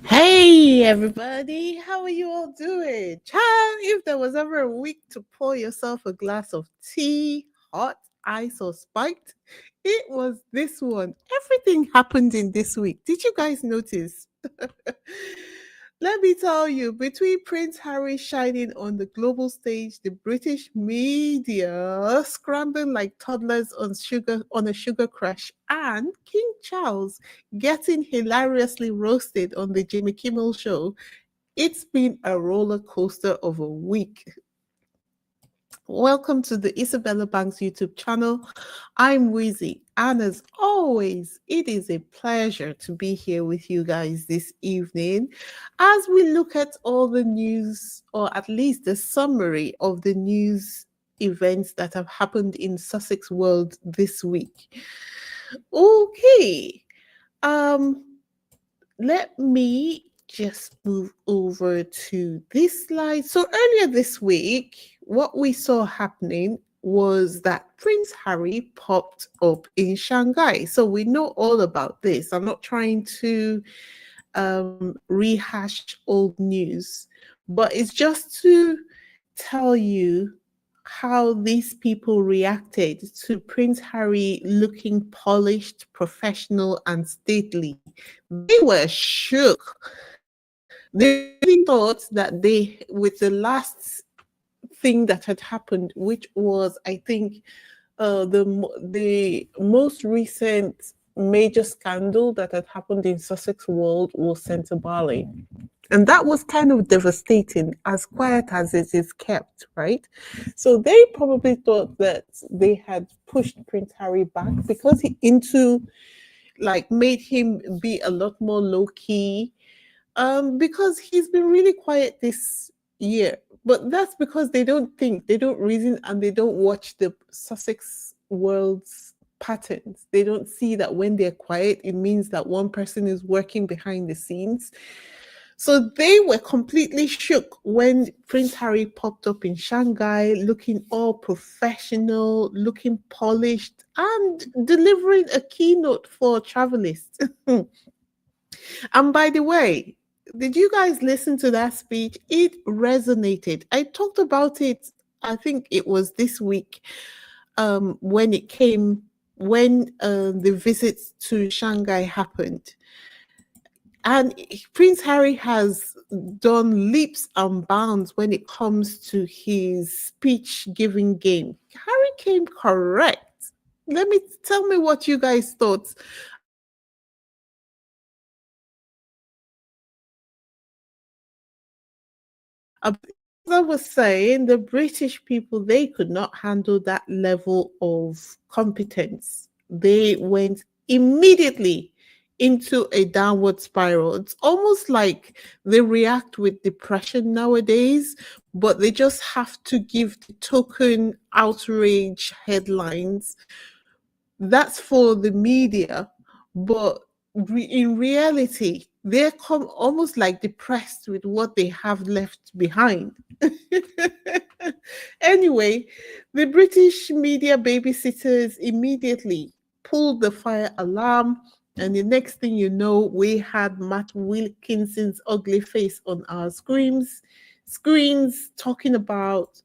Hey everybody, how are you all doing? Child, if there was ever a week to pour yourself a glass of tea, hot, ice, or spiked, it was this one. Everything happened in this week. Did you guys notice? Let me tell you, between Prince Harry shining on the global stage, the British media scrambling like toddlers on a sugar crash, and King Charles getting hilariously roasted on the Jimmy Kimmel show, it's been a roller coaster of a week. Welcome to the Isabella Banks YouTube channel. I'm Weezy, and as always, it is a pleasure to be here with you guys this evening as we look at all the news, or at least the summary of the news events that have happened in Sussex world this week. Okay, um, let me just move over to this slide. So earlier this week, what we saw happening was that Prince Harry popped up in Shanghai. So we know all about this. I'm not trying to rehash old news, but it's just to tell you how these people reacted to Prince Harry looking polished, professional, and stately. They were shook. They really thought that with the last thing that had happened, which was, I think, the most recent major scandal that had happened in Sussex world was Centre Bali. And that was kind of devastating, as quiet as it is kept, right? So they probably thought that they had pushed Prince Harry back because made him be a lot more low key, because he's been really quiet this year. But that's because they don't think, they don't reason, and they don't watch the Sussex world's patterns. They don't see that when they're quiet, it means that one person is working behind the scenes. So they were completely shook when Prince Harry popped up in Shanghai, looking all professional, looking polished, and delivering a keynote for Travalyst. And by the way, did you guys listen to that speech? It resonated. I talked about it, I think it was this week, when the visit to Shanghai happened. And Prince Harry has done leaps and bounds when it comes to his speech giving game. Harry came correct. Tell me what you guys thought. As I was saying, the British people, they could not handle that level of competence. They went immediately into a downward spiral. It's almost like they react with depression nowadays, but they just have to give the token outrage headlines. That's for the media, but in reality, they're almost like depressed with what they have left behind. Anyway, the British media babysitters immediately pulled the fire alarm, and the next thing you know, we had Matt Wilkinson's ugly face on our screens talking about,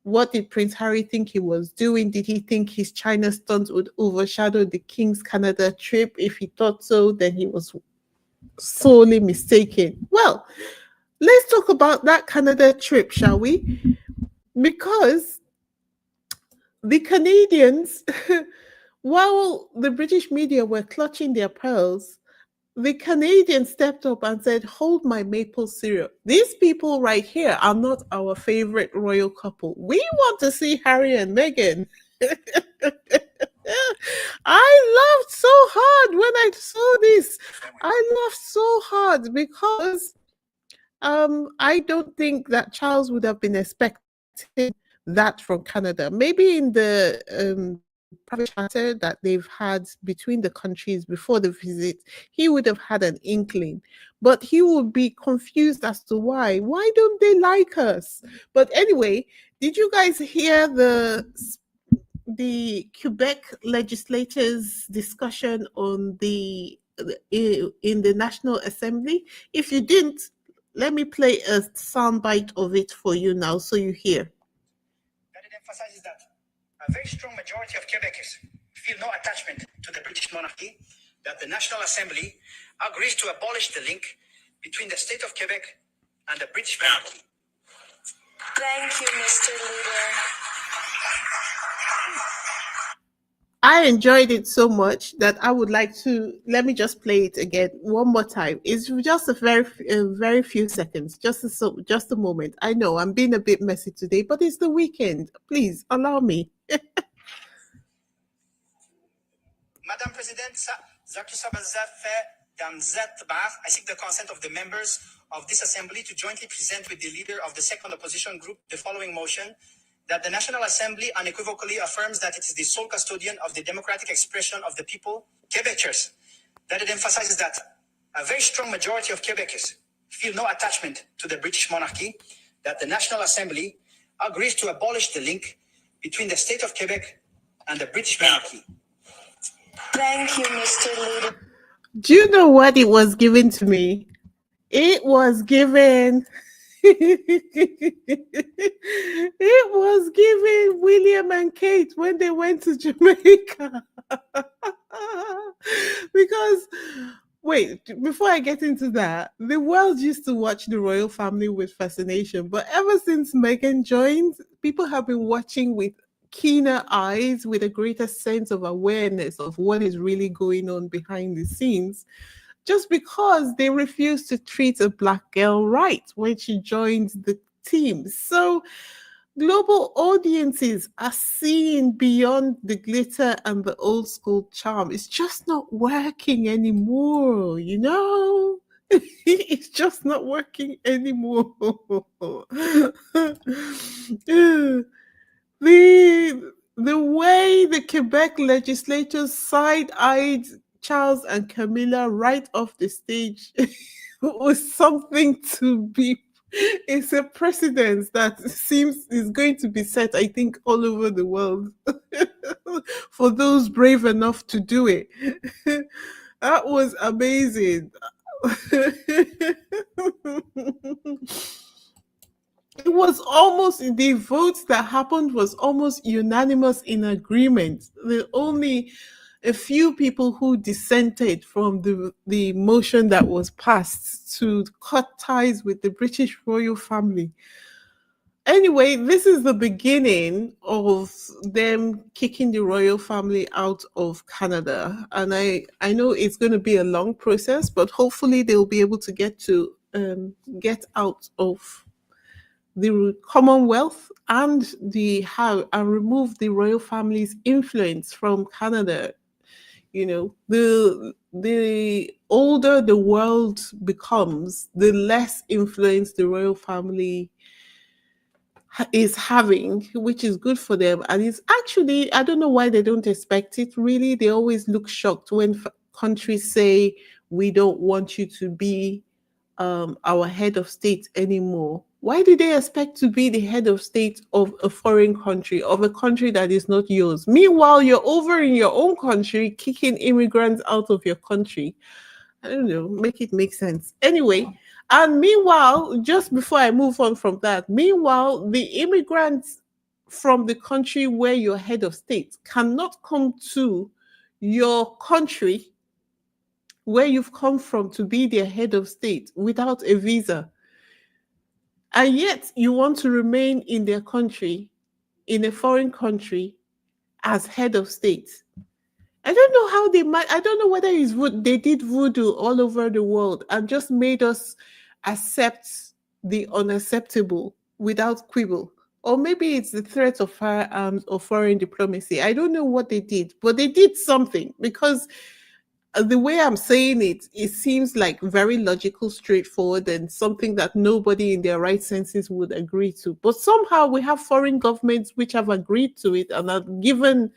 what did Prince Harry think he was doing? Did he think his China stunts would overshadow the King's Canada trip? If he thought so, then he was sorely mistaken. Well, let's talk about that Canada trip, shall we? Because the Canadians, while the British media were clutching their pearls, the Canadians stepped up and said, hold my maple syrup. These people right here are not our favorite royal couple. We want to see Harry and Meghan. I laughed so hard when I saw this. I laughed so hard because I don't think that Charles would have been expecting that from Canada. Maybe in the private chatter that they've had between the countries before the visit, he would have had an inkling, but he would be confused as to why. Why don't they like us? But anyway, did you guys hear the Quebec legislators' discussion on the in the National Assembly? If you didn't, let me play a soundbite of it for you now so you hear. That it emphasizes that a very strong majority of Quebecers feel no attachment to the British monarchy, that the National Assembly agrees to abolish the link between the state of Quebec and the British monarchy. Thank you, Mr. Leader. I enjoyed it so much that I would like to let me just play it again one more time. It's just a very few seconds, just a moment. I know I'm being a bit messy today, but it's the weekend. Please allow me. Madame President, I seek the consent of the members of this assembly to jointly present with the leader of the second opposition group the following motion: that the National Assembly unequivocally affirms that it is the sole custodian of the democratic expression of the people, Quebecers. That it emphasizes that a very strong majority of Quebecers feel no attachment to the British monarchy, that the National Assembly agrees to abolish the link between the state of Quebec and the British monarchy. Thank you, Mr. Leader. Do you know what it was given to me? It was given. It was given William and Kate when they went to Jamaica. Because, wait, before I get into that, the world used to watch the royal family with fascination. But ever since Meghan joined, people have been watching with keener eyes, with a greater sense of awareness of what is really going on behind the scenes, just because they refused to treat a black girl right when she joined the team. So global audiences are seeing beyond the glitter and the old school charm. It's just not working anymore, you know? It's just not working anymore. The way the Quebec legislators side-eyed Charles and Camilla right off the stage was something to be. It's a precedent that seems is going to be set, I think, all over the world for those brave enough to do it. That was amazing. It was almost the votes that happened was almost unanimous in agreement. The only a few people who dissented from the motion that was passed to cut ties with the British royal family. Anyway, this is the beginning of them kicking the royal family out of Canada. And I know it's going to be a long process, but hopefully they'll be able to get out of the Commonwealth and remove the royal family's influence from Canada. You know, the older the world becomes, the less influence the royal family is having, which is good for them. And it's actually, I don't know why they don't expect it really. They always look shocked when countries say, we don't want you to be our head of state anymore. Why do they expect to be the head of state of a foreign country, of a country that is not yours? Meanwhile, you're over in your own country, kicking immigrants out of your country. I don't know, make it make sense. Anyway, and meanwhile, just before I move on from that, meanwhile, the immigrants from the country where you're head of state cannot come to your country where you've come from to be their head of state without a visa. And yet you want to remain in their country, in a foreign country, as head of state. I don't know how they might, I don't know whether they did voodoo all over the world and just made us accept the unacceptable without quibble. Or maybe it's the threat of firearms or foreign diplomacy. I don't know what they did, but they did something because the way I'm saying it, it seems like very logical, straightforward, and something that nobody in their right senses would agree to. But somehow we have foreign governments which have agreed to it and have given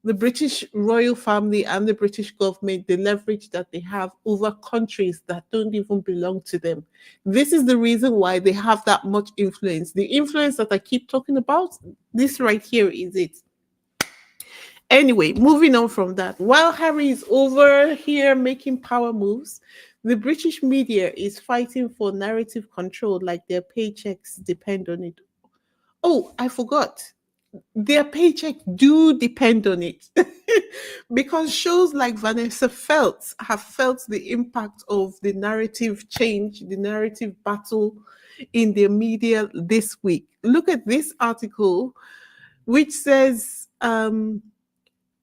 the British royal family and the British government the leverage that they have over countries that don't even belong to them. This is the reason why they have that much influence. The influence that I keep talking about, this right here is it. Anyway, moving on from that, while Harry is over here making power moves, the British media is fighting for narrative control like their paychecks depend on it. Oh, I forgot. Their paycheck do depend on it. Because shows like Vanessa have felt the impact of the narrative change, the narrative battle in the media this week. Look at this article, which says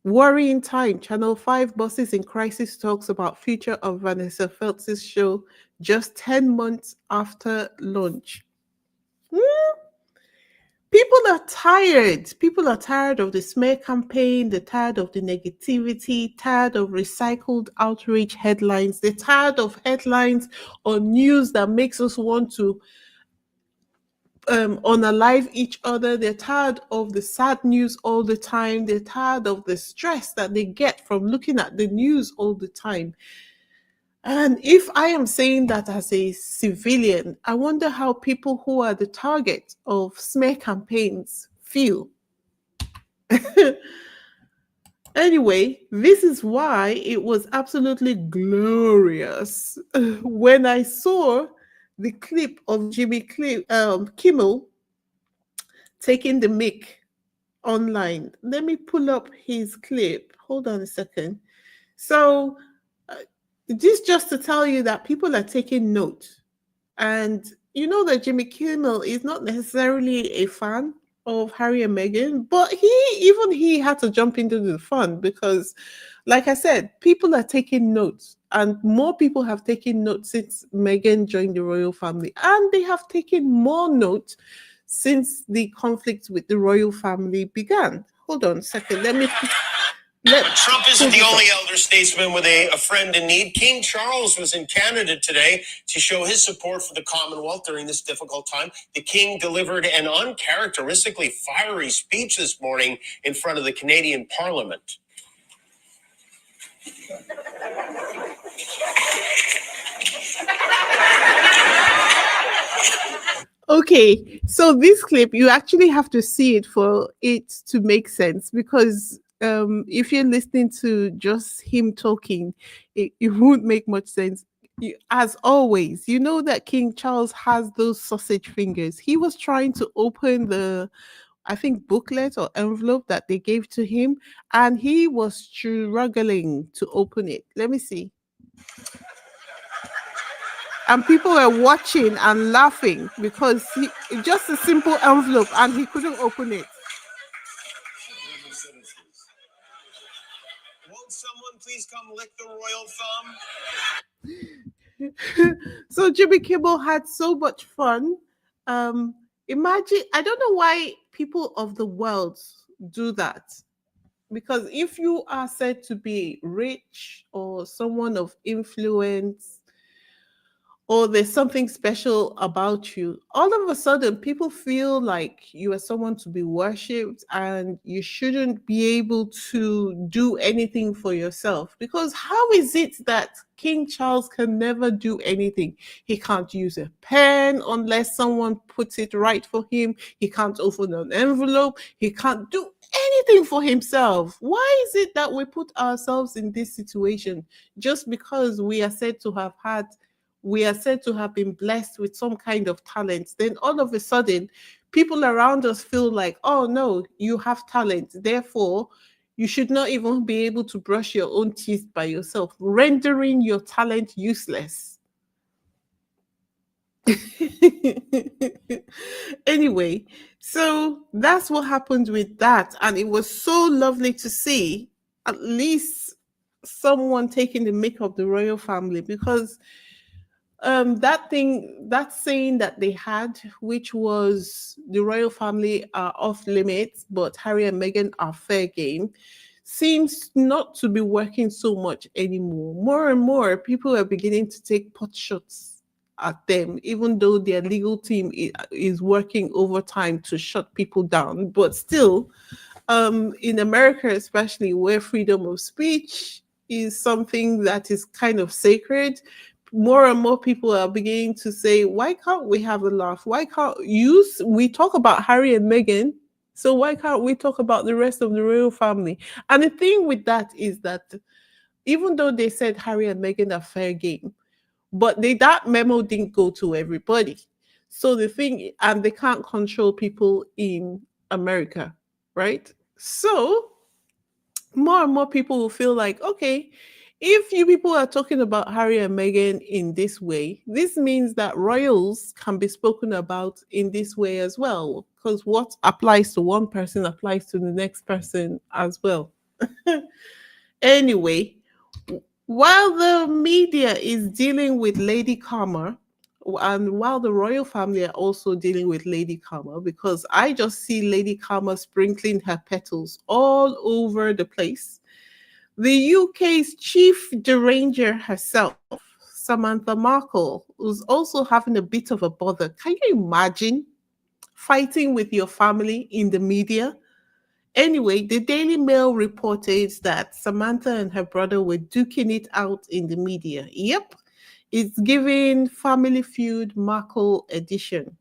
worrying time. Channel 5 bosses in crisis talks about future of Vanessa Feltz's show just 10 months after launch. People are tired. People are tired of the smear campaign. They're tired of the negativity, tired of recycled outrage headlines. They're tired of headlines or news that makes us want to unalive each other. They're tired of the sad news all the time. They're tired of the stress that they get from looking at the news all the time. And if I am saying that as a civilian, I wonder how people who are the target of smear campaigns feel. Anyway, this is why it was absolutely glorious when I saw the clip of Kimmel taking the mic online. Let me pull up his clip. Hold on a second. So, this just to tell you that people are taking note. And you know that Jimmy Kimmel is not necessarily a fan of Harry and Meghan, but he had to jump into the fun because, like I said, people are taking notes, and more people have taken notes since Meghan joined the royal family, and they have taken more note since the conflict with the royal family began. Hold on a second. Trump isn't the only elder statesman with a friend in need. King Charles was in Canada today to show his support for the Commonwealth during this difficult time. The King delivered an uncharacteristically fiery speech this morning in front of the Canadian Parliament. Okay, so this clip, you actually have to see it for it to make sense because if you're listening to just him talking, it won't make much sense. As always, you know that King Charles has those sausage fingers. He was trying to open the, I think, booklet or envelope that they gave to him, and he was struggling to open it. Let me see. And people were watching and laughing because just a simple envelope and he couldn't open it. Won't someone please come lick the royal thumb? So Jimmy Kimmel had so much fun. Imagine, I don't know why people of the world do that. Because if you are said to be rich or someone of influence, or there's something special about you, all of a sudden people feel like you are someone to be worshipped and you shouldn't be able to do anything for yourself. Because how is it that King Charles can never do anything? He can't use a pen unless someone puts it right for him. He can't open an envelope. He can't do anything for himself. Why is it that we put ourselves in this situation just because we are said to have been blessed with some kind of talent? Then all of a sudden, people around us feel like, oh no, you have talent. Therefore, you should not even be able to brush your own teeth by yourself, rendering your talent useless. Anyway, so that's what happened with that. And it was so lovely to see at least someone taking the mick of the royal family because that saying that they had, which was the royal family are off limits, but Harry and Meghan are fair game, seems not to be working so much anymore. More and more people are beginning to take pot shots at them, even though their legal team is working overtime to shut people down. But still, in America, especially where freedom of speech is something that is kind of sacred, more and more people are beginning to say, why can't we have a laugh? Why can't we talk about Harry and Meghan So why can't we talk about the rest of the royal family? And the thing with that is that even though they said Harry and Meghan are fair game, but that memo didn't go to everybody. So the thing, and they can't control people in America, right? So more and more people will feel like, okay, if you people are talking about Harry and Meghan in this way, this means that royals can be spoken about in this way as well. Because what applies to one person applies to the next person as well. Anyway, while the media is dealing with Lady Karma, and while the royal family are also dealing with Lady Karma, because I just see Lady Karma sprinkling her petals all over the place, the UK's chief deranger herself, Samantha Markle, was also having a bit of a bother. Can you imagine fighting with your family in the media? Anyway, the Daily Mail reported that Samantha and her brother were duking it out in the media. Yep, it's giving Family Feud Markle edition.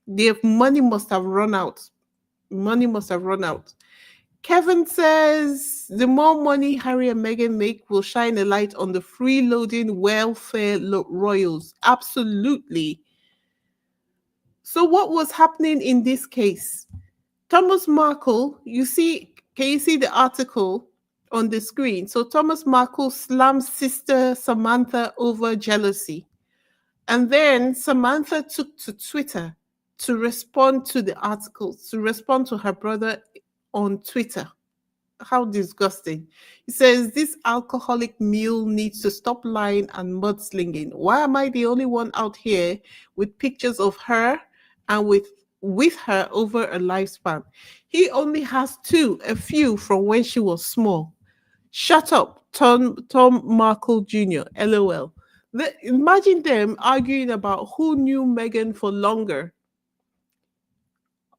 Their money must have run out. Money must have run out. Kevin says the more money Harry and Meghan make will shine a light on the freeloading welfare royals. Absolutely. So, what was happening in this case? Thomas Markle, can you see the article on the screen? So, Thomas Markle slams sister Samantha over jealousy. And then Samantha took to Twitter to respond to the article, to respond to her brother on Twitter. How disgusting. He says, this alcoholic mule needs to stop lying and mudslinging. Why am I the only one out here with pictures of her and with her over a lifespan? He only has a few from when she was small. Shut up, Tom Markle Jr. LOL. Imagine them arguing about who knew Meghan for longer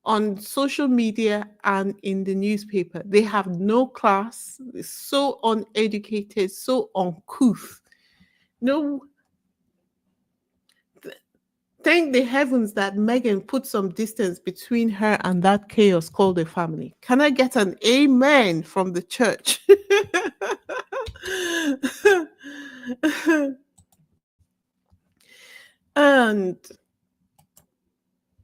on social media and in the newspaper. They have no class, they're so uneducated, so uncouth. No, thank the heavens that Meghan put some distance between her and that chaos called a family. Can I get an amen from the church? And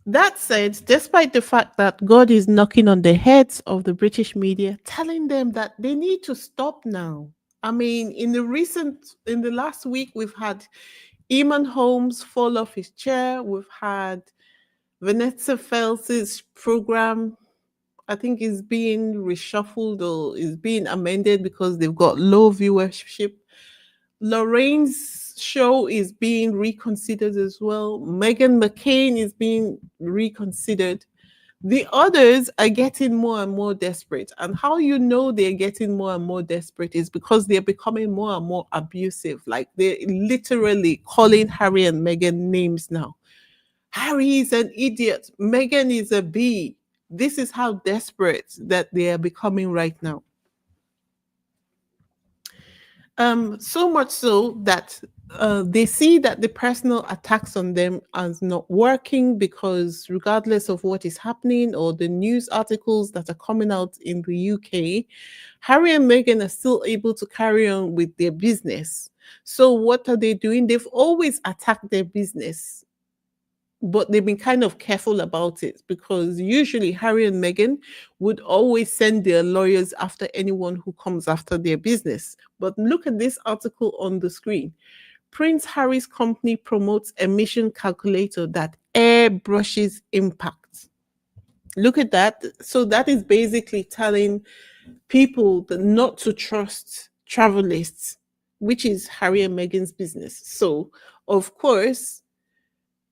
that said, despite the fact that God is knocking on the heads of the British media, telling them that they need to stop now. I mean, in the last week, we've had Eamon Holmes fall off his chair. We've had Vanessa Feltz's program, I think, is being reshuffled or is being amended because they've got low viewership. Lorraine's show is being reconsidered as well. Meghan McCain is being reconsidered. The others are getting more and more desperate. And how you know they're getting more and more desperate is because they're becoming more and more abusive. Like they're literally calling Harry and Meghan names now. Harry is an idiot. Meghan is a bee. This is how desperate that they are becoming right now. So much so that they see that the personal attacks on them as not working because regardless of what is happening or the news articles that are coming out in the UK, Harry and Meghan are still able to carry on with their business. So what are they doing? They've always attacked their business, but they've been kind of careful about it because usually Harry and Meghan would always send their lawyers after anyone who comes after their business. But look at this article on the screen. Prince Harry's company promotes emission calculator that airbrushes impact. Look at that. So that is basically telling people that not to trust Travalyst, which is Harry and Meghan's business. So, of course,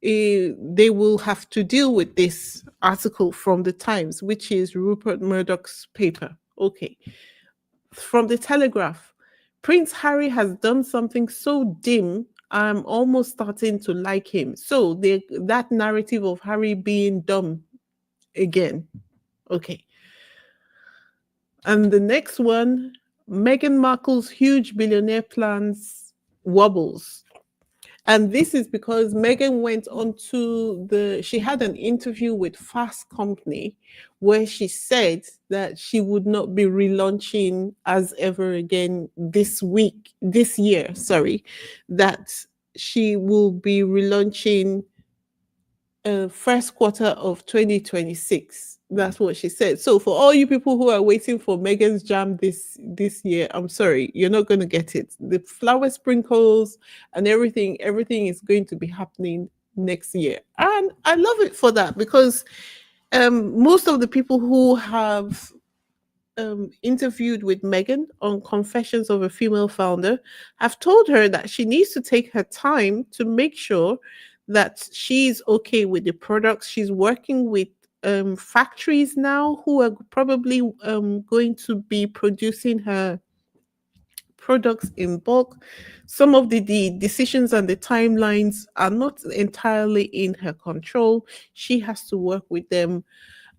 they will have to deal with this article from the Times, which is Rupert Murdoch's paper. Okay. From the Telegraph, Prince Harry has done something so dim, I'm almost starting to like him. So that narrative of Harry being dumb again. Okay. And the next one, Meghan Markle's huge billionaire plans wobbles. And this is because Meghan went on to she had an interview with Fast Company where she said that she would not be relaunching as ever again this year, sorry, that she will be relaunching first quarter of 2026. That's what she said. So for all you people who are waiting for Megan's Jam this year, I'm sorry, you're not going to get it. The flower sprinkles and everything is going to be happening next year. And I love it for that because most of the people who have interviewed with Meghan on Confessions of a Female Founder have told her that she needs to take her time to make sure that she's okay with the products. She's working with factories now who are probably going to be producing her products in bulk. Some of the decisions and the timelines are not entirely in her control. She has to work with them,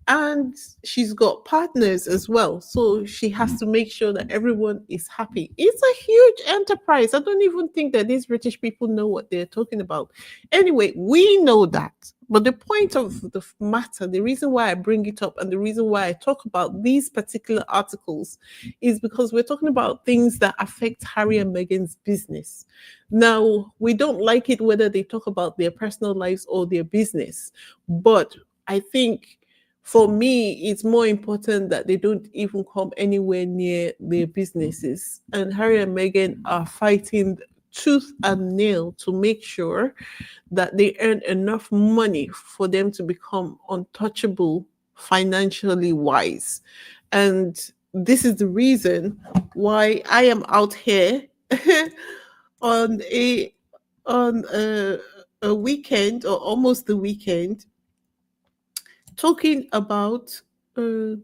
and she's got partners as well, so she has to make sure that everyone is happy. It's a huge enterprise. I don't even think that these British people know what they're talking about. Anyway, we know that, but the point of the matter, the reason why I bring it up and the reason why I talk about these particular articles is because we're talking about things that affect Harry and Meghan's business. Now, we don't like it whether they talk about their personal lives or their business, but I think for me, it's more important that they don't even come anywhere near their businesses. And Harry and Meghan are fighting tooth and nail to make sure that they earn enough money for them to become untouchable financially wise. And this is the reason why I am out here on a weekend or almost the weekend talking about on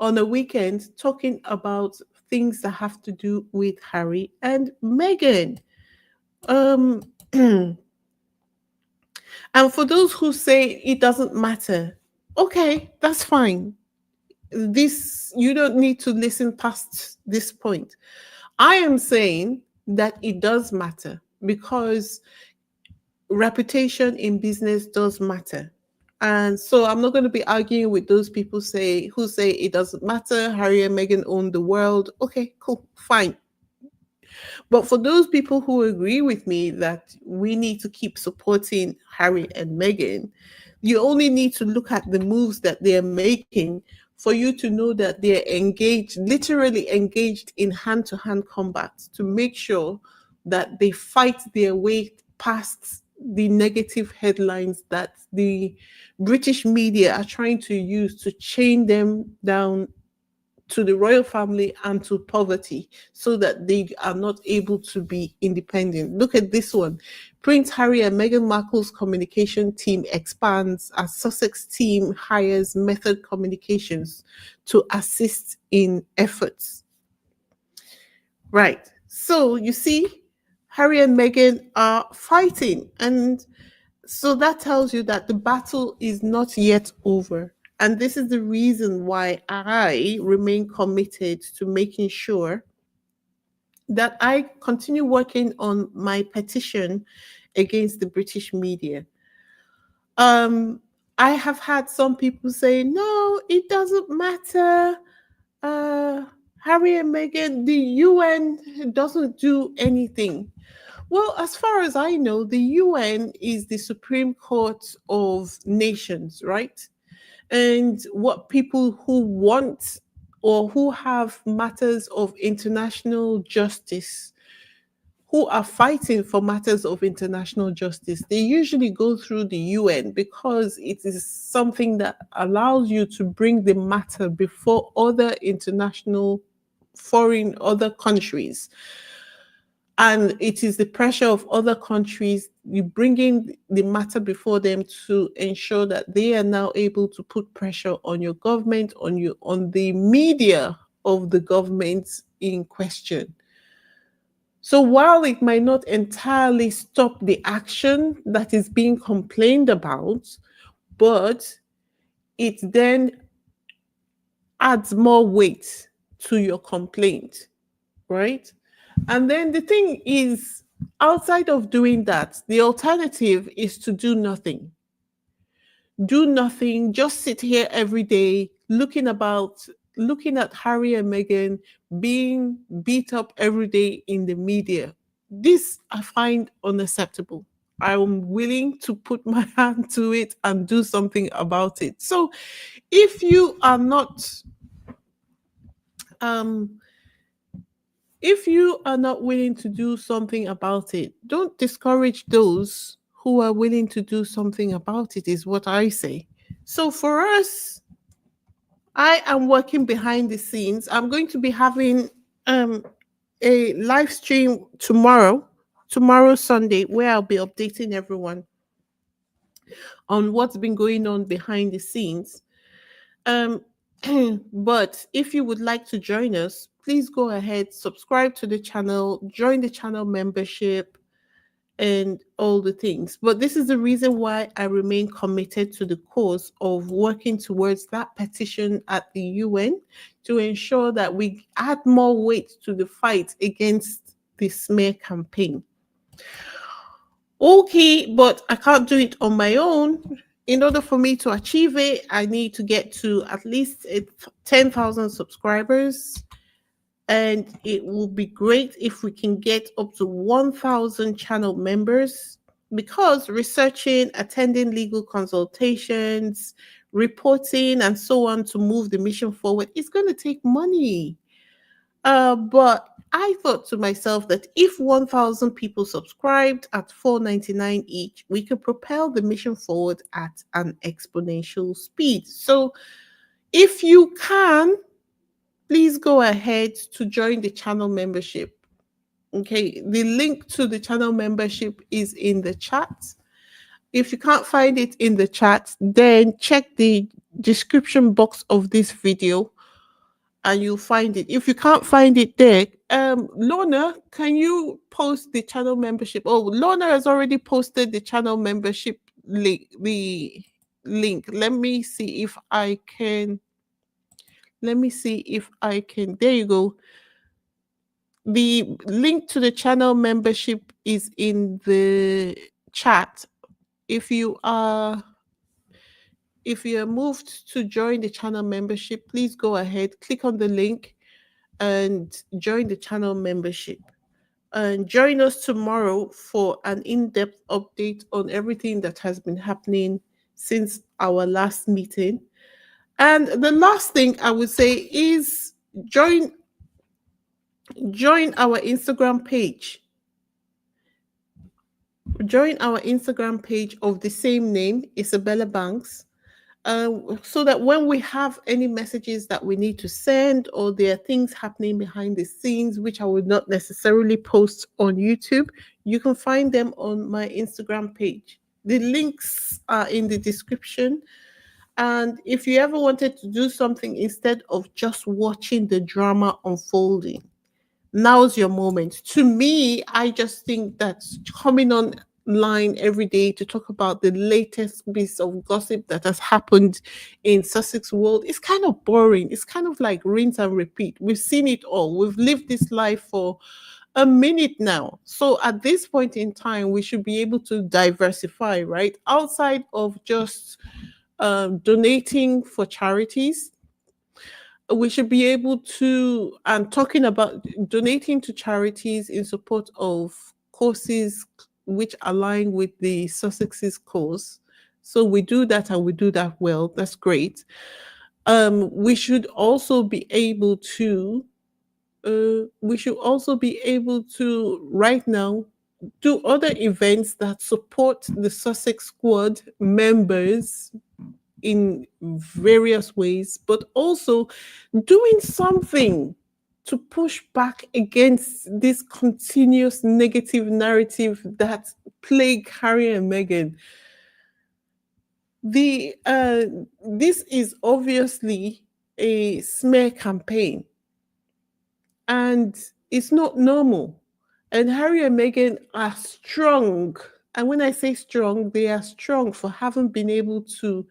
a weekend talking about things that have to do with Harry and Meghan. Um, and for those who say it doesn't matter, okay, that's fine. This you don't need to listen past this point. I am saying that it does matter because reputation in business does matter. And so I'm not going to be arguing with those people who say it doesn't matter. Harry and Meghan own the world. Okay, cool, fine. But for those people who agree with me that we need to keep supporting Harry and Meghan, you only need to look at the moves that they're making for you to know that they're engaged, literally engaged in hand-to-hand combat to make sure that they fight their way past the negative headlines that the British media are trying to use to chain them down to the royal family and to poverty so that they are not able to be independent. Look at this one. Prince Harry and Meghan Markle's communication team expands as Sussex team hires Method Communications to assist in efforts. Right. So you see, Harry and Meghan are fighting. And so that tells you that the battle is not yet over. And this is the reason why I remain committed to making sure that I continue working on my petition against the British media. I have had some people say, no, it doesn't matter. Harry and Meghan, the UN doesn't do anything. Well, as far as I know, the UN is the Supreme Court of nations, right? And what people who want or who have matters of international justice, who are fighting for matters of international justice, they usually go through the UN because it is something that allows you to bring the matter before other international, other countries. And it is the pressure of other countries, you bringing the matter before them to ensure that they are now able to put pressure on your government, on the media of the government in question. So while it might not entirely stop the action that is being complained about, but it then adds more weight to your complaint, right? And then the thing is, Outside of doing that, the alternative is to do nothing. Do nothing, just sit here every day looking at Harry and Meghan being beat up every day in the media. This I find unacceptable. I'm willing to put my hand to it and do something about it. So if you are not um if you are not willing to do something about it, don't discourage those who are willing to do something about it, is what I say. So for us, I am working behind the scenes. I'm going to be having um, a live stream tomorrow Sunday, where I'll be updating everyone on what's been going on behind the scenes. Um, but if you would like to join us, please go ahead, subscribe to the channel, join the channel membership, and all the things. But this is the reason why I remain committed to the cause of working towards that petition at the UN to ensure that we add more weight to the fight against the smear campaign. Okay, but I can't do it on my own. In order for me to achieve it, I need to get to at least 10,000 subscribers. And it will be great if we can get up to 1,000 channel members, because researching, attending legal consultations, reporting, and so on to move the mission forward is going to take money. But I thought to myself that if 1,000 people subscribed at $4.99 each, we could propel the mission forward at an exponential speed. So if you can, please go ahead to join the channel membership. Okay, the link to the channel membership is in the chat. If you can't find it in the chat, then check the description box of this video and you'll find it. If you can't find it there, Lorna, can you post the channel membership? Oh, Lorna has already posted the channel membership link. The link. Let me see if I can. There you go. The link to the channel membership is in the chat. If you are moved to join the channel membership, please go ahead, click on the link and join the channel membership. And join us tomorrow for an in-depth update on everything that has been happening since our last meeting. And the last thing I would say is join our Instagram page. Join our Instagram page of the same name, Isabella Banks, so that when we have any messages that we need to send, or there are things happening behind the scenes which I would not necessarily post on YouTube, you can find them on my Instagram page. The links are in the description. And if you ever wanted to do something instead of just watching the drama unfolding, now's your moment. To me, I just think that coming online every day to talk about the latest piece of gossip that has happened in Sussex world is kind of boring. It's kind of like rinse and repeat. We've seen it all. We've lived this life for a minute now. So at this point in time, we should be able to diversify, right? Outside of just donating for charities, we should be able to, and talking about donating to charities in support of causes which align with the Sussex's cause. So we do that, and we do that well. That's great. We should also be able to right now do other events that support the Sussex squad members in various ways, but also doing something to push back against this continuous negative narrative that plague Harry and Meghan. This is obviously a smear campaign, and it's not normal. And Harry and Meghan are strong. And when I say strong, they are strong for having been able to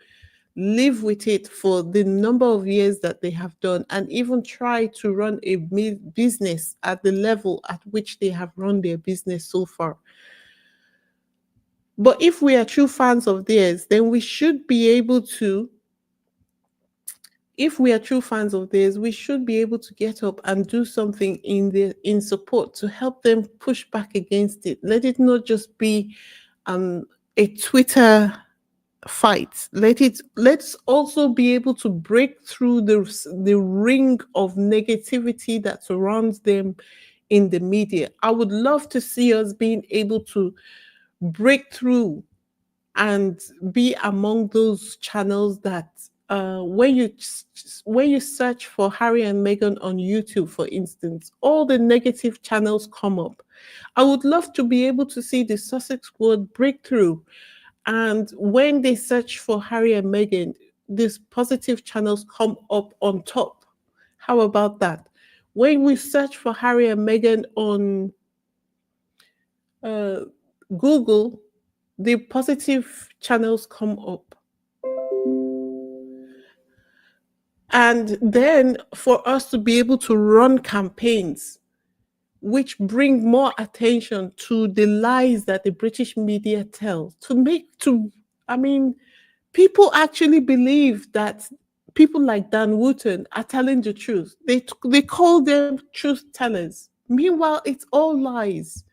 live with it for the number of years that they have done, and even try to run a business at the level at which they have run their business so far. But if we are true fans of theirs, then we should be able to, if we are true fans of theirs, we should be able to get up and do something in support to help them push back against it. Let it not just be a Twitter fight. Let's also be able to break through the ring of negativity that surrounds them in the media. I would love to see us being able to break through and be among those channels that when you search for Harry and Meghan on YouTube, for instance, all the negative channels come up. I would love to be able to see the Sussex word breakthrough, and when they search for Harry and Meghan, these positive channels come up on top. How about that? When we search for Harry and Meghan on Google, the positive channels come up. And then for us to be able to run campaigns which bring more attention to the lies that the British media tell, I mean, people actually believe that people like Dan Wootton are telling the truth. They call them truth tellers. Meanwhile, it's all lies.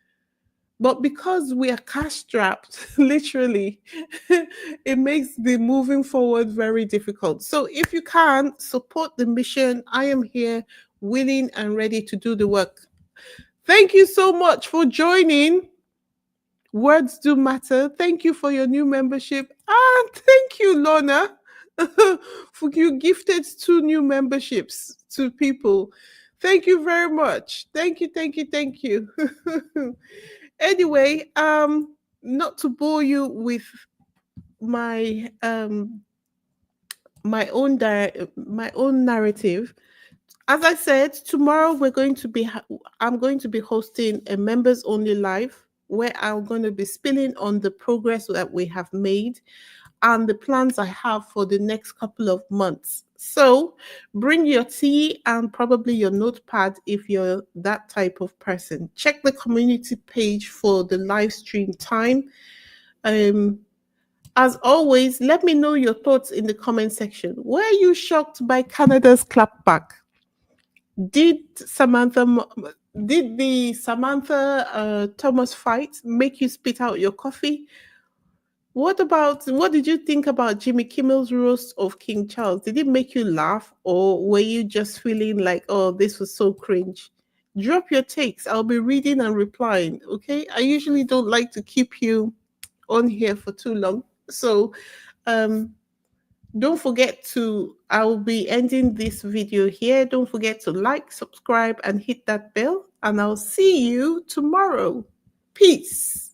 But because we are cash strapped, literally, it makes the moving forward very difficult. So if you can support the mission, I am here willing and ready to do the work. Thank you so much for joining. Words do matter. Thank you for your new membership. And thank you, Lorna, for you gifted 2 new memberships to people. Thank you very much. Thank you, thank you, thank you. Anyway, not to bore you with my my own narrative. As I said, tomorrow I'm going to be hosting a members only live where I'm going to be spilling on the progress that we have made and the plans I have for the next couple of months. So bring your tea and probably your notepad if you're that type of person. Check the community page for the live stream time. As always, let me know your thoughts in the comment section. Were you shocked by Canada's clapback? Did the Samantha Thomas fight make you spit out your coffee? What did you think about Jimmy Kimmel's roast of King Charles? Did it make you laugh, or were you just feeling like, oh, this was so cringe? Drop your takes. I'll be reading and replying. Okay. I usually don't like to keep you on here for too long. So don't forget to, I'll be ending this video here. Don't forget to like, subscribe, and hit that bell. And I'll see you tomorrow. Peace.